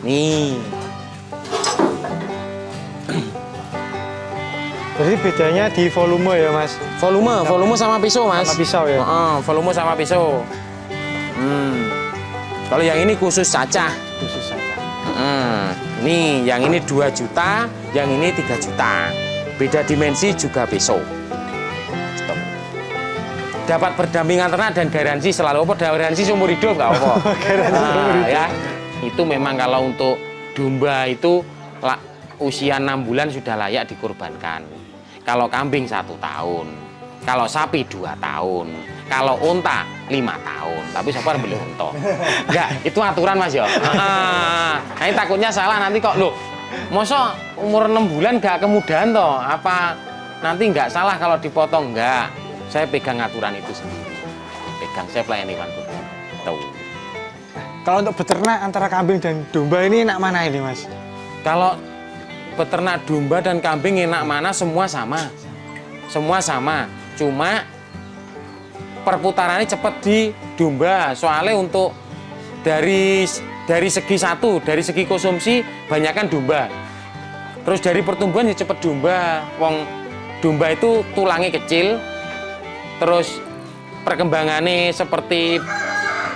Nih. Jadi bedanya di volume ya Mas? Volume sama pisau Mas. Sama pisau ya? Volume sama pisau. Kalau yang ini khusus cacah. Khusus saja. Nih, yang ini 2 juta, yang ini 3 juta. Beda dimensi juga pisau. Stop. Dapat berdampingan ternak dan garansi selalu apa? Garansi seumur hidup nggak apa? Garansi seumur hidup. Ya, itu memang kalau untuk domba itu usia 6 bulan sudah layak dikurbankan. Kalau kambing 1 tahun, kalau sapi 2 tahun, kalau unta 5 tahun. Tapi siapa beli unta? Enggak, itu aturan Mas ya. Nah, ini takutnya salah nanti kok loh. Masa umur 6 bulan nggak kemudahan toh? Apa nanti nggak salah kalau dipotong? Enggak. Saya pegang aturan itu sendiri. Saya pelayani hewan kurban. Tahu. Kalau untuk beternak antara kambing dan domba ini enak mana ini Mas? Kalau beternak domba dan kambing enak mana? Semua sama. Semua sama. Cuma perputarannya cepat di domba. Soalnya untuk dari segi konsumsi banyakkan domba. Terus dari pertumbuhan ya cepat domba. Wong domba itu tulangnya kecil. Terus perkembangannya seperti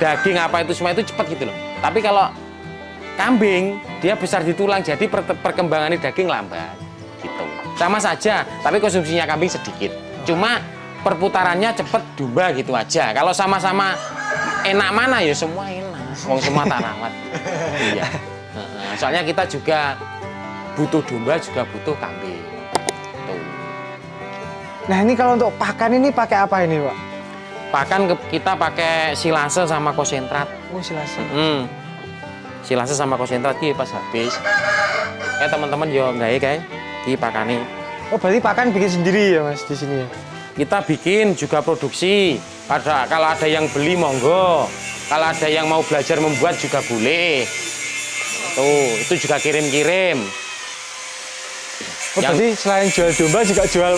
daging apa itu semua itu cepat gitu loh. Tapi kalau kambing dia besar di tulang jadi perkembangannya daging lambat gitu. Sama saja, tapi konsumsinya kambing sedikit. Cuma perputarannya cepat domba gitu aja. Kalau sama-sama enak mana ya semua enak. Wong semua tak rawat. Iya. Soalnya kita juga butuh domba juga butuh kambing. Tuh. Nah ini kalau untuk pakan ini pakai apa ini Pak? Pakan kita pakai silase sama konsentrat. Oh silase. Silase sama konsentrat ki pas habis. Kayak teman-teman yo nggak kayak ki pakani. Oh berarti pakan bikin sendiri ya Mas di sini ya? Kita bikin juga produksi. Kalau ada yang beli monggo. Kalau ada yang mau belajar membuat juga boleh. Tuh, itu juga kirim-kirim. Oh berarti selain jual domba juga jual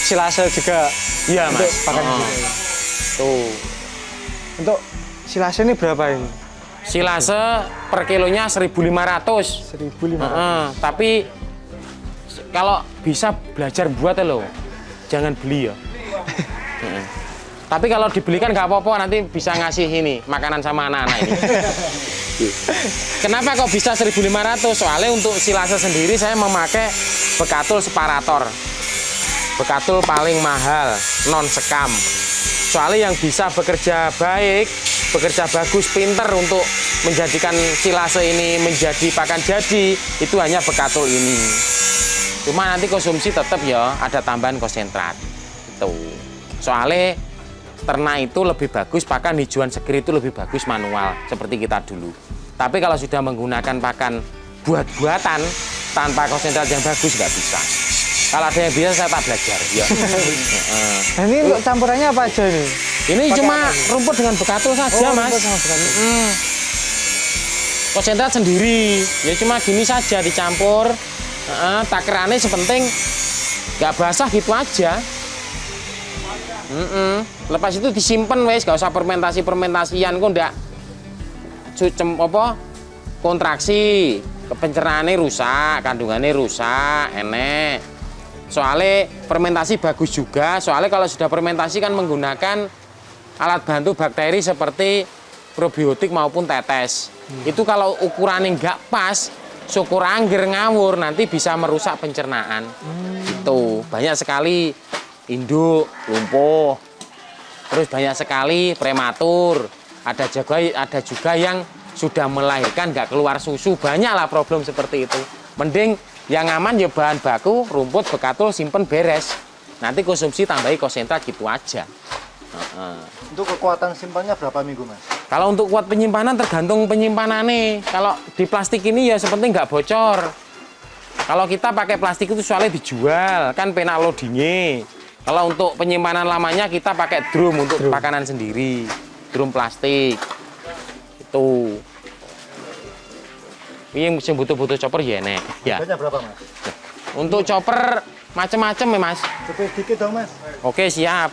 silase juga? Iya Mas. Pakan juga. Tuh. Untuk silase ini berapa ini? Silase per kilonya 1.500. 1.500. Tapi kalau bisa belajar buat loh, jangan beli ya. Tapi kalau dibelikan nggak apa-apa, nanti bisa ngasih ini makanan sama anak-anak ini. Kenapa kok bisa 1.500? Soalnya untuk silase sendiri saya memakai bekatul separator. Bekatul paling mahal, non sekam. Soalnya yang bisa bekerja baik, bekerja bagus, pinter untuk menjadikan silase ini menjadi pakan jadi, itu hanya bekatul ini. Cuma nanti konsumsi tetap ya ada tambahan konsentrat. Itu. Soalnya ternak itu lebih bagus, pakan hijauan seger itu lebih bagus manual seperti kita dulu. Tapi kalau sudah menggunakan pakan buat-buatan tanpa konsentrat yang bagus nggak bisa. Kalau ada yang bisa saya tak belajar. Ya. Nah ini untuk campurannya apa aja ini? Ini Pakai cuma apa ini? rumput dengan bekatul saja Mas. Rumput sama bekatul. Konsentrat sendiri, ya cuma gini saja dicampur. Takarannya sepenting nggak basah gitu aja. Lepas itu disimpan wes, gak usah fermentasian kok ndak kontraksi, pencernaannya rusak, kandungannya rusak, enek. Soalnya fermentasi bagus juga, soalnya kalau sudah fermentasi kan menggunakan alat bantu bakteri seperti probiotik maupun tetes. Itu kalau ukurannya nggak pas, syukur angger ngawur nanti bisa merusak pencernaan. Itu banyak sekali induk, lumpuh, terus banyak sekali prematur, ada juga yang sudah melahirkan nggak keluar susu, banyaklah problem seperti itu. Mending yang aman ya bahan baku, rumput, bekatul, simpen beres. Nanti konsumsi tambahi konsentrat gitu aja. Untuk kekuatan simpannya berapa minggu Mas? Kalau untuk kuat penyimpanan tergantung penyimpanannya. Kalau di plastik ini ya sepenting nggak bocor. Kalau kita pakai plastik itu soalnya dijual, kan penak loadingnya. Kalau untuk penyimpanan lamanya kita pakai drum untuk makanan sendiri, drum plastik. Itu. Ini yang butuh chopper ya nek. Ya. Harganya berapa Mas? Untuk chopper macam-macam ya Mas. Cepet dikit dong Mas. Oke siap.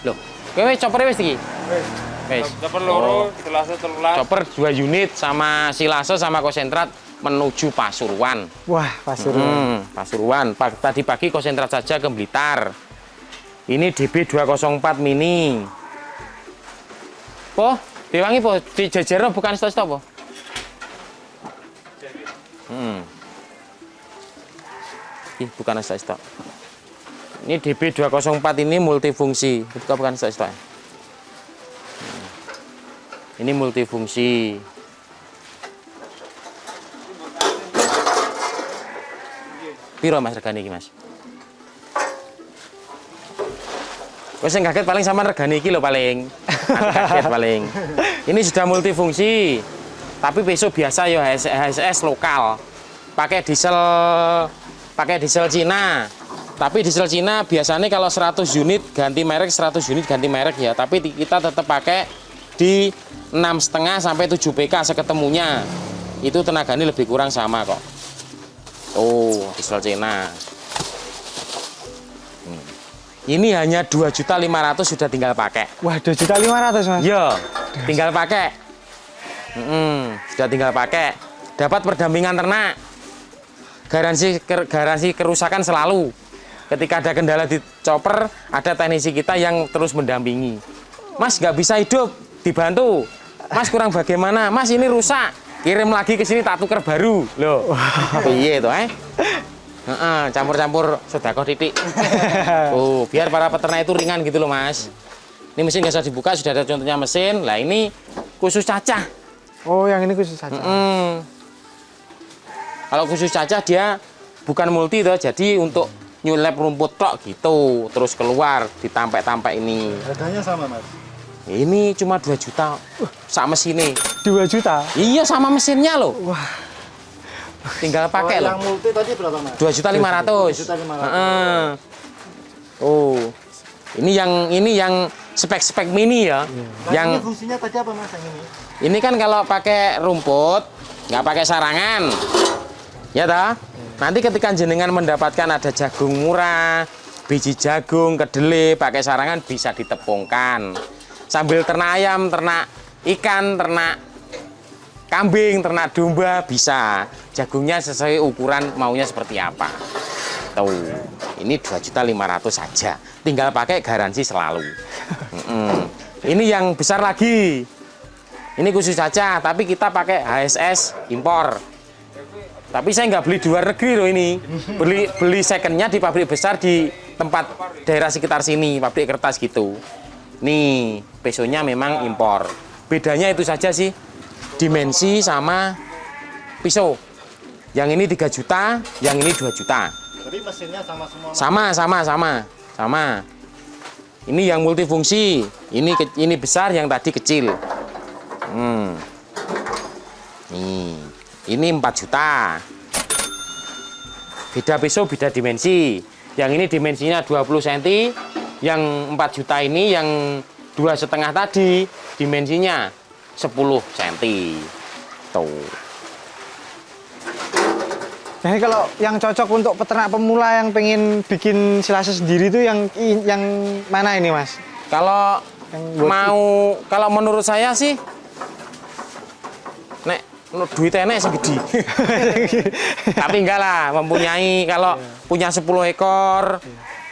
Loh, kowe chopper wis iki? Wes. Chopper loro, silase 13. Chopper 2 unit sama silase sama konsentrat menuju Pasuruan. Wah, Pasuruan. Pasuruan. Tadi pagi konsentrat saja ke Blitar. Ini DB 204 mini. Po, diwangi po, di Jejero bukan stok-stok po. Ih, bukan stok-stok. Ini DB 204 ini multifungsi, bukan stok-stok. Ini multifungsi. Piro Mas regane iki Mas? Wes sing kaget paling sama regane iki lho paling. Kaget paling. Ini sudah multifungsi. Tapi besok biasa ya HSS lokal. Pakai diesel Cina. Tapi diesel Cina biasanya kalau 100 unit ganti merek, 100 unit ganti merek ya. Tapi kita tetap pakai di 6,5 sampai 7 PK seketemunya. Itu tenaganya lebih kurang sama kok. Oh, diesel Cina. Ini hanya 2.500.000 sudah tinggal pakai. Wah, 2.500.000 Mas. Iya, tinggal pakai. Sudah tinggal pakai. Dapat perdampingan ternak. Garansi kerusakan selalu. Ketika ada kendala di chopper, ada teknisi kita yang terus mendampingi. Mas nggak bisa hidup, dibantu. Mas kurang bagaimana? Mas ini rusak. Kirim lagi ke sini tak tuker baru. Loh. Iya itu campur-campur sedekah titik. Oh, biar para peternak itu ringan gitu loh, Mas. Ini mesin nggak usah dibuka, sudah ada contohnya mesin. Lah ini khusus cacah. Oh, yang ini khusus cacah. Kalau khusus cacah dia bukan multi tuh, jadi untuk nyulep rumput tok gitu, terus keluar ditampek-tampek ini. Harganya sama Mas? Ini cuma 2 juta sama mesinnya. 2 juta? Iya sama mesinnya loh. Wah. Tinggal pakai loh. Yang multi tadi berapa Mas? 2.500.000. Oh. Ini yang spek-spek mini ya. Nah, Yang ini fungsinya tadi apa Mas yang ini? ini kan kalau pakai rumput nggak pakai sarangan. Ya toh? Nanti ketika jenengan mendapatkan ada jagung murah, biji jagung, kedelai, pakai sarangan bisa ditepungkan. Sambil ternak ayam, ternak ikan, ternak kambing, ternak domba bisa. Jagungnya sesuai ukuran maunya seperti apa. Tuh, ini 2.500.000 saja. Tinggal pakai garansi selalu. Ini yang besar lagi. Ini khusus saja, tapi kita pakai HSS impor. Tapi saya nggak beli di luar negeri loh ini. Beli secondnya di pabrik besar di tempat daerah sekitar sini, pabrik kertas gitu. Nih, pesonya memang impor. Bedanya itu saja sih, dimensi sama pisau. Yang ini 3 juta, yang ini 2 juta. Tapi mesinnya sama semua Mas? Sama. Ini yang multifungsi, ini besar, yang tadi kecil. Nih, ini 4 juta. Beda pisau, beda dimensi. Yang ini dimensinya 20 cm, yang 4 juta ini, yang 2,5 tadi, dimensinya 10 cm. Tuh. Jadi kalau yang cocok untuk peternak pemula yang pengen bikin silase sendiri itu yang mana ini Mas? Kalau kalau menurut saya sih, nek duit enek segede. Tapi enggak lah, mempunyai kalau punya 10 ekor,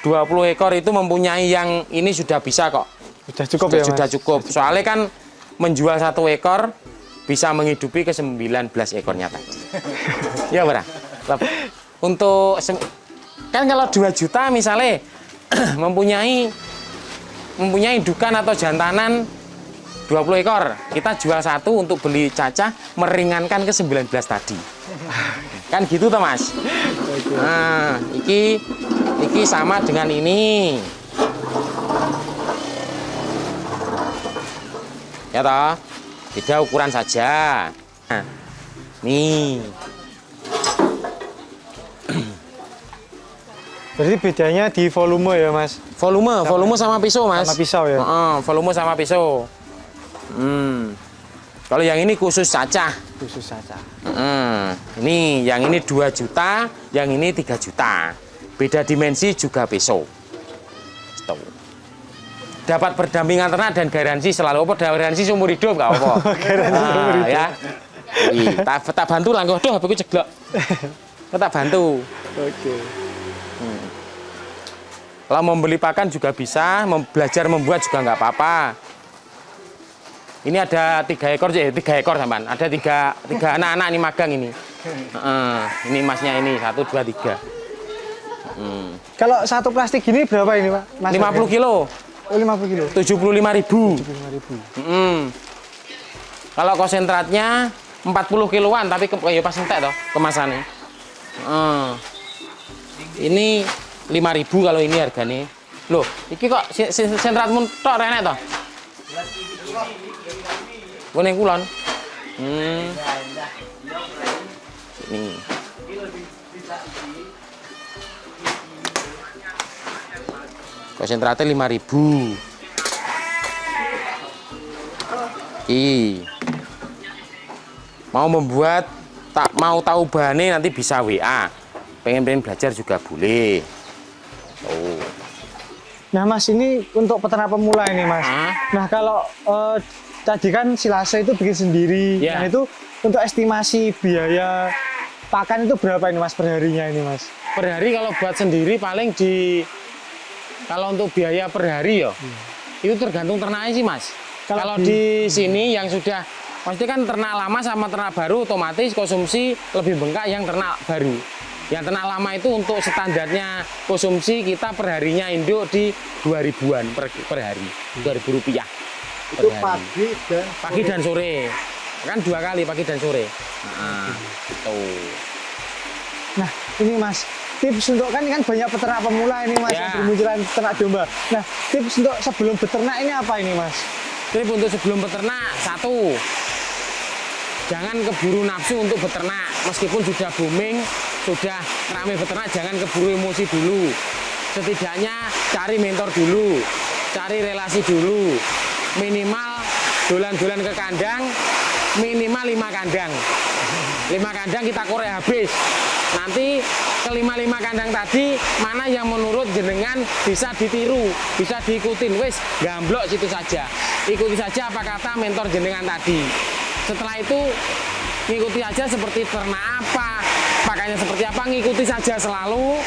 20 ekor itu mempunyai yang ini sudah bisa kok. Sudah cukup ya Mas? Sudah cukup. Soalnya kan menjual 1 ekor bisa menghidupi ke 19 ekornya tadi. Ya berah. Untuk kan kalau 2 juta misalnya mempunyai indukan atau jantanan 20 ekor, kita jual 1 untuk beli cacah meringankan ke 19 tadi. Kan gitu toh Mas. Nah, iki sama dengan ini. Ya toh, beda ukuran saja. Nah, nih. Berarti bedanya di volume ya Mas? Volume sama pisau Mas. Sama pisau ya? Volume sama pisau. Kalau yang ini khusus cacah. Khusus cacah. Ini yang ini 2 juta, yang ini 3 juta. Beda dimensi juga pisau. Tuh. dapat berdampingan ternak dan garansi selalu apa garansi seumur hidup gak apa. Garansi seumur hidup. Ya. Wih, tak bantu lah kok. Duh, aku ceglok. Tak bantu. Oke. Kalau membeli pakan juga bisa, belajar membuat juga nggak apa-apa. Ini ada 3 ekor, 3 ekor sampan. Ada tiga anak-anak ini magang ini. Ini masnya ini 1, 2, 3. Kalau satu plastik gini berapa ini Pak? Mas 50 kilo. Oh, 50 kilo. 75.000. 75.000. Kalau konsentratnya 40 kiloan, tapi ya pas entek toh kemasannya. Ini 5.000 kalau ini harganya. Loh, iki kok sentratmu tok renek toh? Kuning kulon. Ini. Konsentratnya 5.000. Mau membuat, tak mau tahu bahannya nanti bisa WA. Pengen belajar juga boleh. Oh. Nah Mas, ini untuk peternak pemula ini Mas. Nah kalau tadi kan silase itu bikin sendiri. Ya. Nah itu untuk estimasi biaya pakan itu berapa ini Mas perharinya ini Mas? Per hari kalau buat sendiri paling kalau untuk biaya per hari ya, itu tergantung ternaknya sih Mas. Kalau di sini yang sudah, maksudnya kan ternak lama sama ternak baru otomatis konsumsi lebih bengkak yang ternak baru. Yang ternak lama itu untuk standarnya konsumsi kita perharinya induk di 2.000-an per hari, 2.000 rupiah. Itu hari. Pagi dan sore. Kan 2 kali pagi dan sore. Tuh. Nah ini Mas, tips untuk kan banyak peternak pemula ini Mas yang bermunculan ternak domba. Nah tips untuk sebelum beternak ini apa ini Mas? Tips untuk sebelum beternak, 1. Jangan keburu nafsu untuk beternak. Meskipun sudah booming, sudah ramai beternak, jangan keburu emosi dulu. Setidaknya cari mentor dulu, cari relasi dulu. Minimal dolan-dolan ke kandang, minimal 5 kandang. 5 kandang kita korek habis. Nanti ke 5 kandang tadi, mana yang menurut jenengan bisa ditiru, bisa diikutin. Wis, gamblok situ saja. Ikuti saja apa kata mentor jenengan tadi. Setelah itu ngikuti aja seperti ternak apa, pakainya seperti apa, ngikuti saja selalu.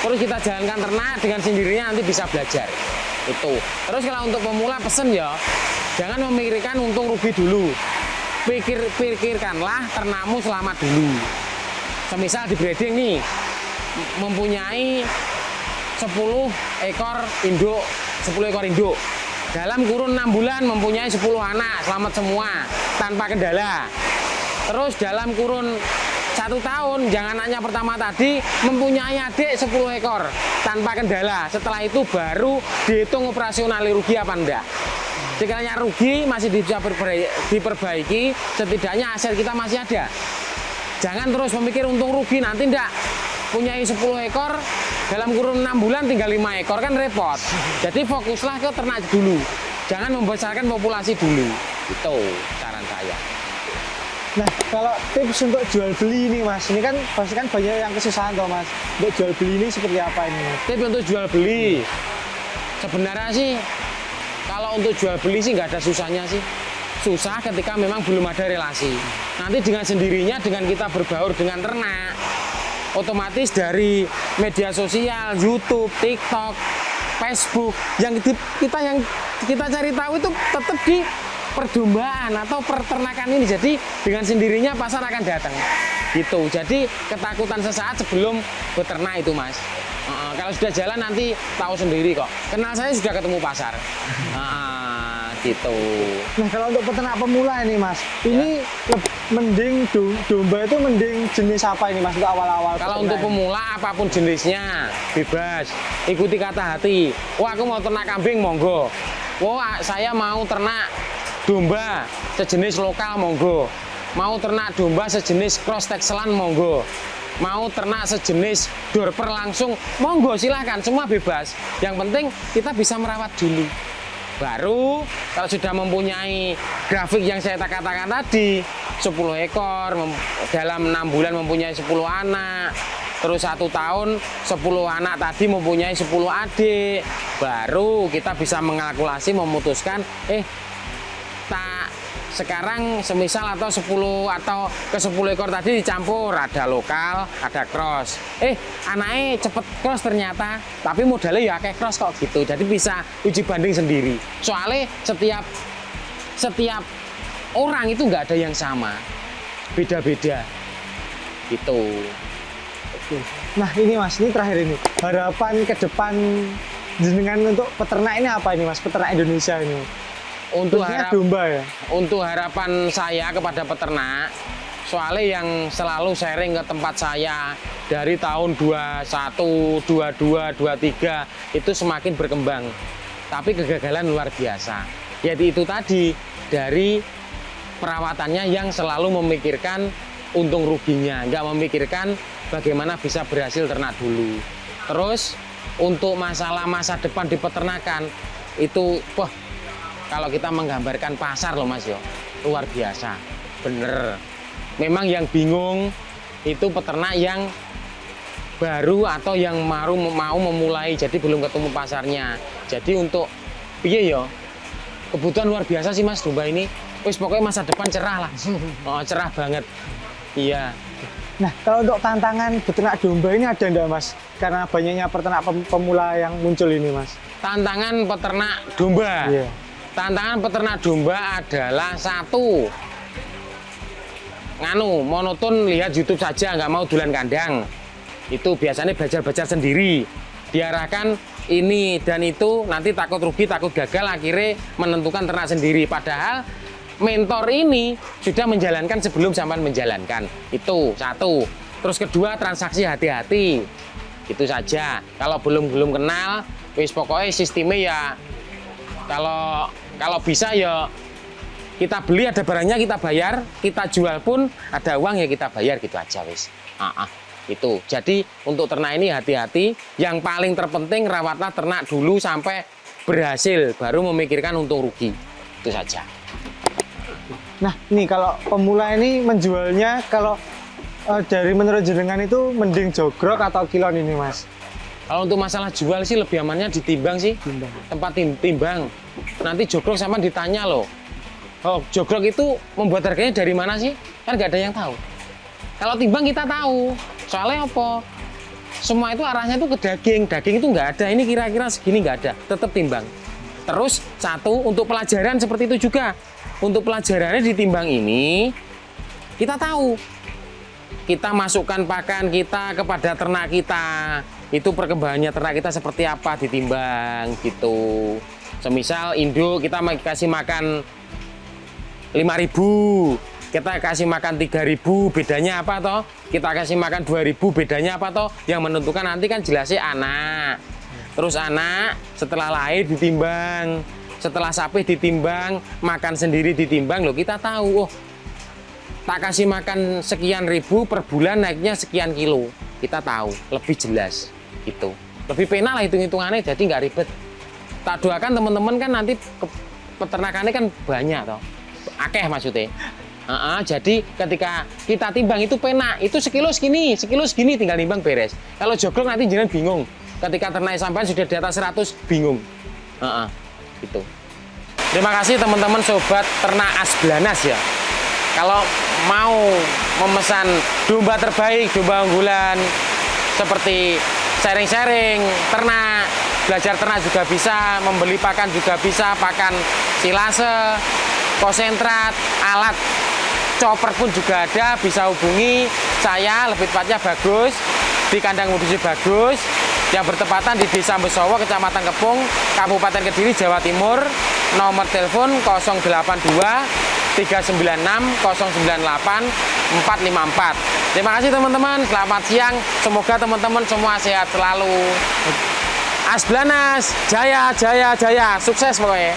Terus kita jalankan ternak dengan sendirinya nanti bisa belajar. Itu. Terus kalau untuk pemula pesen ya, jangan memikirkan untung rugi dulu. Pikirkanlah ternakmu selamat dulu. Semisal di breeding nih, mempunyai 10 ekor induk, 10 ekor induk. Dalam kurun 6 bulan mempunyai 10 anak, selamat semua, tanpa kendala. Terus dalam kurun 1 tahun, yang anaknya pertama tadi mempunyai adik 10 ekor, tanpa kendala. Setelah itu baru dihitung operasional rugi apa enggak. Sekiranya rugi masih bisa diperbaiki, setidaknya aset kita masih ada. Jangan terus memikir untung rugi, nanti enggak. Punyai 10 ekor, dalam kurun 6 bulan tinggal 5 ekor kan repot. Jadi fokuslah ke ternak dulu. Jangan membesarkan populasi dulu. Itu saran saya. Nah, kalau tips untuk jual beli ini Mas, ini kan pasti kan banyak yang kesusahan toh Mas. Untuk jual beli ini seperti apa ini Mas? Tips untuk jual beli, sebenarnya sih kalau untuk jual beli sih nggak ada susahnya sih. Susah ketika memang belum ada relasi. Nanti dengan sendirinya dengan kita berbaur dengan ternak, otomatis dari media sosial, YouTube, TikTok, Facebook, yang kita cari tahu itu tetap di perdombaan atau peternakan ini. Jadi dengan sendirinya pasar akan datang. Gitu. Jadi ketakutan sesaat sebelum beternak itu Mas. Kalau sudah jalan nanti tahu sendiri kok. Kenal saya sudah ketemu pasar. Gitu. Nah kalau untuk peternak pemula ini Mas, ini mending domba itu mending jenis apa ini Mas untuk awal-awal? Kalau untuk pemula apapun jenisnya bebas, ikuti kata hati. Wah aku mau ternak kambing monggo. Wah saya mau ternak domba sejenis lokal monggo. Mau ternak domba sejenis cross Texelan monggo. Mau ternak sejenis dorper langsung monggo silahkan, semua bebas. Yang penting kita bisa merawat dulu. Baru kalau sudah mempunyai grafik yang saya katakan tadi, 10 ekor, dalam 6 bulan mempunyai 10 anak, terus 1 tahun 10 anak tadi mempunyai 10 adik, baru kita bisa mengalkulasi memutuskan tak sekarang semisal atau 10 atau ke 10 ekor tadi dicampur, ada lokal, ada cross. Anaknya cepet cross ternyata, tapi modalnya ya kayak cross kok gitu. Jadi bisa uji banding sendiri. Soalnya setiap orang itu nggak ada yang sama, beda-beda gitu. Nah ini Mas, ini terakhir ini harapan ke depan jenengan untuk peternak ini apa ini Mas, peternak Indonesia ini? Untuk domba ya. Untuk harapan saya kepada peternak, soalnya yang selalu sharing ke tempat saya dari tahun 21, 22, 23 itu semakin berkembang. Tapi kegagalan luar biasa. Yaitu itu tadi, dari perawatannya yang selalu memikirkan untung ruginya, nggak memikirkan bagaimana bisa berhasil ternak dulu. Terus untuk masalah masa depan di peternakan itu, wah, kalau kita menggambarkan pasar loh Mas yo, luar biasa, bener. Memang yang bingung itu peternak yang baru atau yang mau memulai, jadi belum ketemu pasarnya. Jadi untuk piye yo, kebutuhan luar biasa sih Mas domba ini. Wis pokoknya masa depan cerah lah, oh, cerah banget. Iya. Nah kalau untuk tantangan peternak domba ini ada enggak Mas? Karena banyaknya peternak pemula yang muncul ini Mas. Tantangan peternak domba. Iya. Tantangan peternak domba adalah satu, monoton lihat YouTube saja, nggak mau dulan kandang. Itu biasanya belajar sendiri. Diarahkan ini dan itu, nanti takut rugi, takut gagal, akhirnya menentukan ternak sendiri. Padahal mentor ini sudah menjalankan sebelum sampean menjalankan. Itu satu. Terus kedua, transaksi hati-hati. Itu saja. Kalau belum kenal, wis pokoknya sistemnya ya kalau bisa ya kita beli ada barangnya kita bayar, kita jual pun ada uang ya kita bayar, gitu aja wis. Itu. Jadi untuk ternak ini hati-hati. Yang paling terpenting rawatlah ternak dulu sampai berhasil, baru memikirkan untung rugi. Itu saja. Nah ini kalau pemula ini menjualnya, kalau dari menurut jenengan itu mending jogrok atau kilon ini Mas? Kalau untuk masalah jual sih lebih amannya ditimbang sih. Tempat timbang. Nanti jogrok sama ditanya loh. Oh, jogrok itu membuat harganya dari mana sih? Kan nggak ada yang tahu. Kalau timbang kita tahu. Soalnya apa? Semua itu arahnya itu ke daging. Daging itu nggak ada. Ini kira-kira segini nggak ada. Tetap timbang. Terus satu, untuk pelajaran seperti itu juga. Untuk pelajarannya ditimbang ini, kita tahu. Kita masukkan pakan kita kepada ternak kita. Itu perkembangannya ternak kita seperti apa ditimbang gitu. Semisal induk kita kasih makan 5.000, kita kasih makan 3.000, bedanya apa toh? Kita kasih makan 2.000, bedanya apa toh? Yang menentukan nanti kan jelasnya anak. Terus anak setelah lahir ditimbang, setelah sapi ditimbang, makan sendiri ditimbang, loh kita tahu. Oh, tak kasih makan sekian ribu per bulan naiknya sekian kilo. Kita tahu, lebih jelas gitu. Lebih pena lah hitung-hitungannya, jadi nggak ribet. Tak doakan teman-teman kan nanti peternakannya kan banyak toh. Akeh maksudnya. Jadi ketika kita timbang itu pena, itu sekilo segini tinggal timbang beres. Kalau jogrok nanti jangan bingung. Ketika ternak sampai sudah di atas 100 bingung. Gitu. Terima kasih teman-teman sobat ternak Asblanas ya. Kalau mau memesan domba terbaik, domba unggulan seperti sharing-sharing ternak, belajar ternak juga bisa, membeli pakan juga bisa, pakan silase, konsentrat, alat chopper pun juga ada, bisa hubungi saya, lebih tepatnya Bagus, di kandang Mudusi Bagus, yang bertepatan di Desa Besowo, Kecamatan Kepung, Kabupaten Kediri, Jawa Timur. Nomor telepon 082 396 098 454. Terima kasih teman-teman, selamat siang, semoga teman-teman semua sehat selalu. Asblanas, jaya, jaya, jaya, sukses pokoknya.